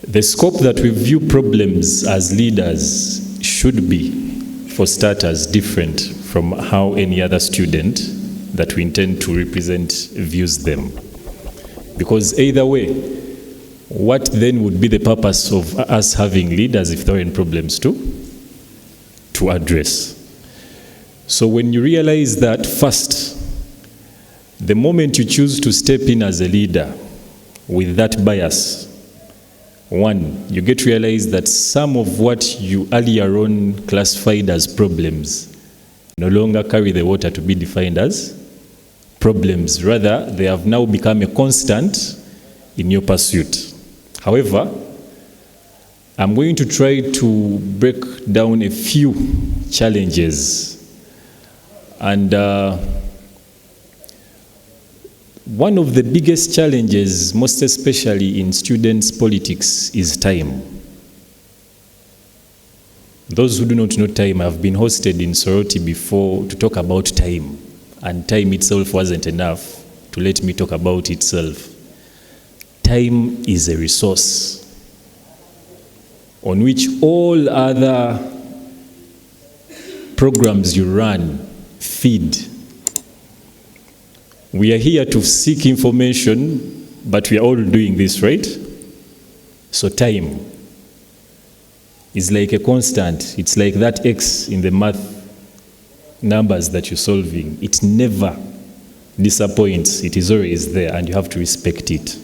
The scope that we view problems as leaders should be, for starters, different from how any other student that we intend to represent views them. Because either way, what then would be the purpose of us having leaders if there are any problems to address? So when you realize that, first, the moment you choose to step in as a leader with that bias, one, you get to realize that some of what you earlier on classified as problems no longer carry the water to be defined as problems. Rather, they have now become a constant in your pursuit. However, I'm going to try to break down a few challenges. And one of the biggest challenges, most especially in students' politics, is time. Those who do not know time, I've been hosted in sorority before to talk about time, and time itself wasn't enough to let me talk about itself. Time is a resource on which all other programs you run feed. We are here to seek information, but we are all doing this, right? So time is like a constant. It's like that X in the math numbers that you're solving. It never disappoints. It is always there, and you have to respect it.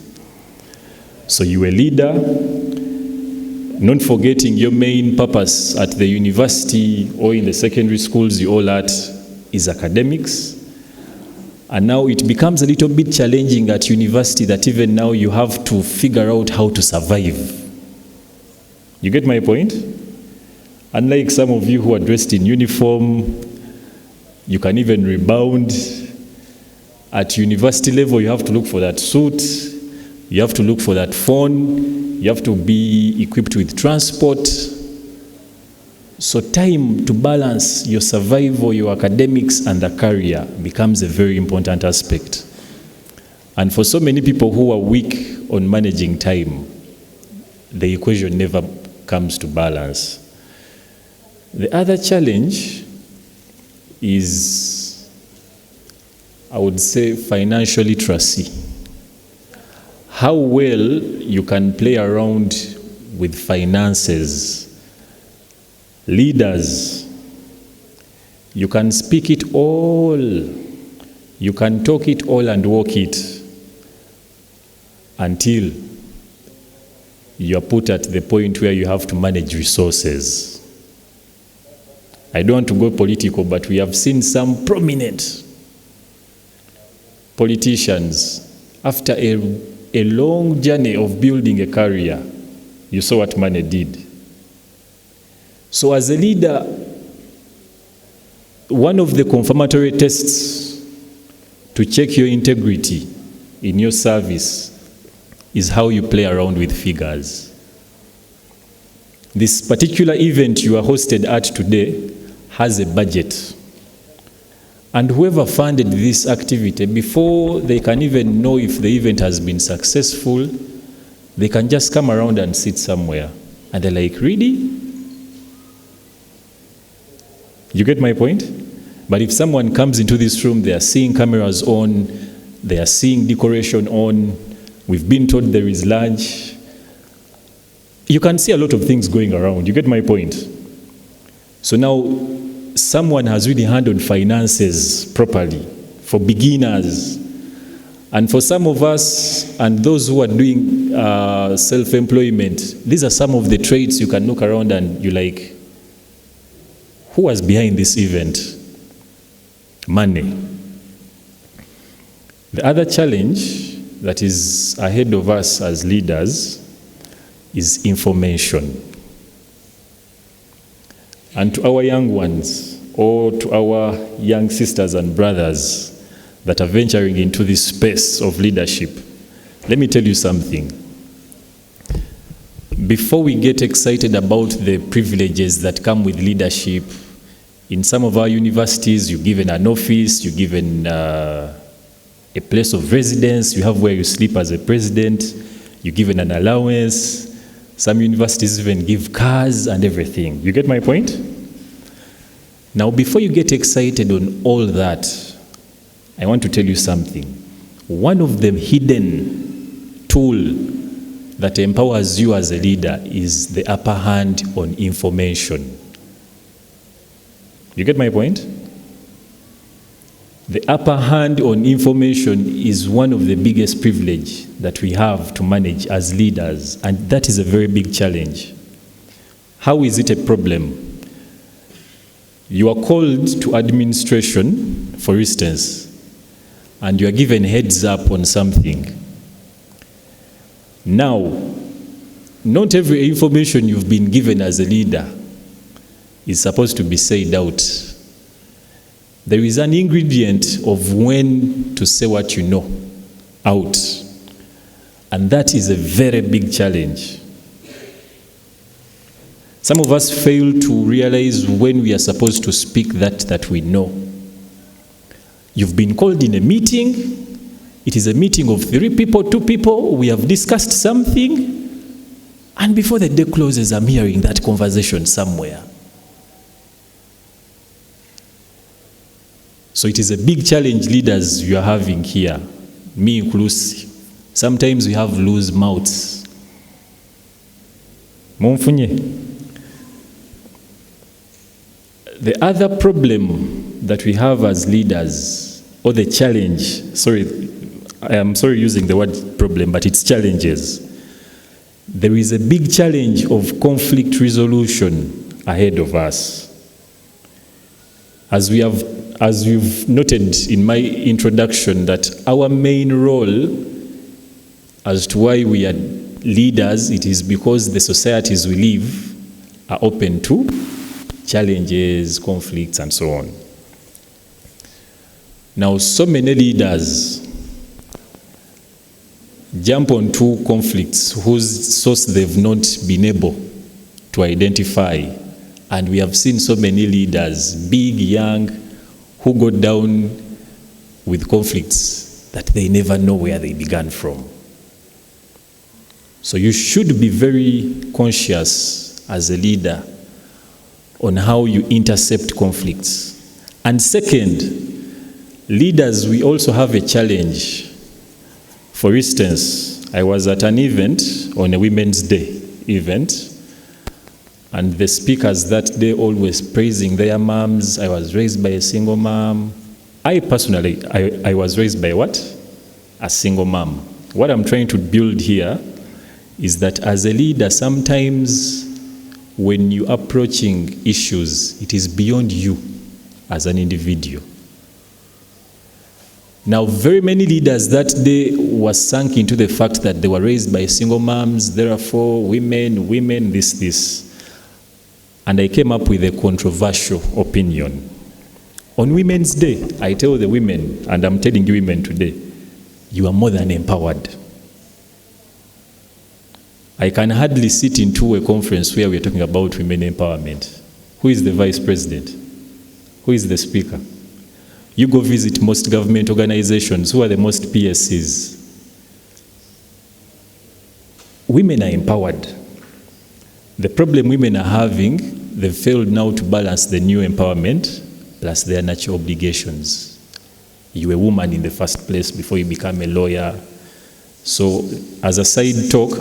So you're a leader, not forgetting your main purpose at the university or in the secondary schools you all at is academics. And now it becomes a little bit challenging at university that even now you have to figure out how to survive. You get my point? Unlike some of you who are dressed in uniform, you can even rebound. At university level, you have to look for that suit. You have to look for that phone. You have to be equipped with transport. So time to balance your survival, your academics, and the career becomes a very important aspect. And for so many people who are weak on managing time, the equation never comes to balance. The other challenge is, I would say, financial literacy. How well you can play around with finances. Leaders, you can speak it all, you can talk it all and walk it until you are put at the point where you have to manage resources. I don't want to go political, but we have seen some prominent politicians, after a long journey of building a career, you saw what money did. So as a leader, one of the confirmatory tests to check your integrity in your service is how you play around with figures. This particular event you are hosted at today has a budget. And whoever funded this activity, before they can even know if the event has been successful, they can just come around and sit somewhere. And they're like, really? You get my point? But if someone comes into this room, they are seeing cameras on, they are seeing decoration on, we've been told there is lunch. You can see a lot of things going around. You get my point? So now, someone has really handled finances properly for beginners. And for some of us and those who are doing self-employment, these are some of the traits you can look around and you're like, who was behind this event? Money. The other challenge that is ahead of us as leaders is information. And to our young ones, or to our young sisters and brothers that are venturing into this space of leadership, let me tell you something. Before we get excited about the privileges that come with leadership, in some of our universities, you're given an office, you're given a place of residence, you have where you sleep as a president, you're given an allowance. Some universities even give cars and everything. You get my point? Now, before you get excited on all that, I want to tell you something. One of the hidden tools that empowers you as a leader is the upper hand on information. You get my point? The upper hand on information is one of the biggest privileges that we have to manage as leaders, and that is a very big challenge. How is it a problem? You are called to administration, for instance, and you are given heads up on something. Now, not every information you've been given as a leader is supposed to be said out. There is an ingredient of when to say what you know out. And that is a very big challenge. Some of us fail to realize when we are supposed to speak that we know. You've been called in a meeting. It is a meeting of 3 people, 2 people. We have discussed something. And before the day closes, I'm hearing that conversation somewhere. So it is a big challenge leaders you are having here, me inclusive. Sometimes we have loose mouths. Monfunye. The other problem that we have as leaders, or the challenge, I am sorry using the word problem, but it's challenges. There is a big challenge of conflict resolution ahead of us. As you've noted in my introduction, that our main role as to why we are leaders, it is because the societies we live are open to challenges, conflicts, and so on. Now, so many leaders jump onto conflicts whose source they've not been able to identify. And we have seen so many leaders, big, young, who go down with conflicts that they never know where they began from. So you should be very conscious as a leader on how you intercept conflicts. And second, leaders, we also have a challenge. For instance, I was at an event, on a Women's Day event, and the speakers that day always praising their moms. I was raised by a single mom. I personally, I was raised by what? A single mom. What I'm trying to build here is that as a leader, sometimes when you're approaching issues, it is beyond you as an individual. Now, very many leaders that day were sunk into the fact that they were raised by single moms, therefore women, this. And I came up with a controversial opinion. On Women's Day, I tell the women, and I'm telling you women today, you are more than empowered. I can hardly sit into a conference where we're talking about women empowerment. Who is the vice president? Who is the speaker? You go visit most government organizations. Who are the most PSCs? Women are empowered. The problem women are having, they've failed now to balance the new empowerment plus their natural obligations. You're a woman in the first place before you become a lawyer. So as a side talk,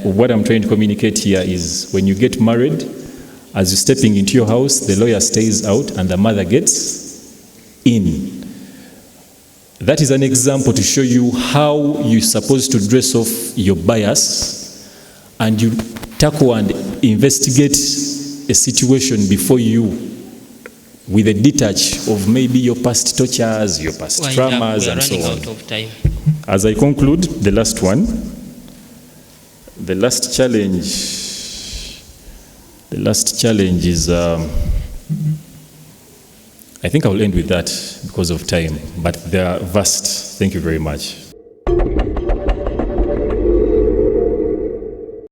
what I'm trying to communicate here is when you get married, as you're stepping into your house, the lawyer stays out and the mother gets in. That is an example to show you how you're supposed to dress off your bias and you tackle and investigate a situation before you with a detach of maybe your past tortures, your past traumas, and so on. Out of time. As I conclude, the last one, the last challenge is, I think I will end with that because of time, but they are vast. Thank you very much.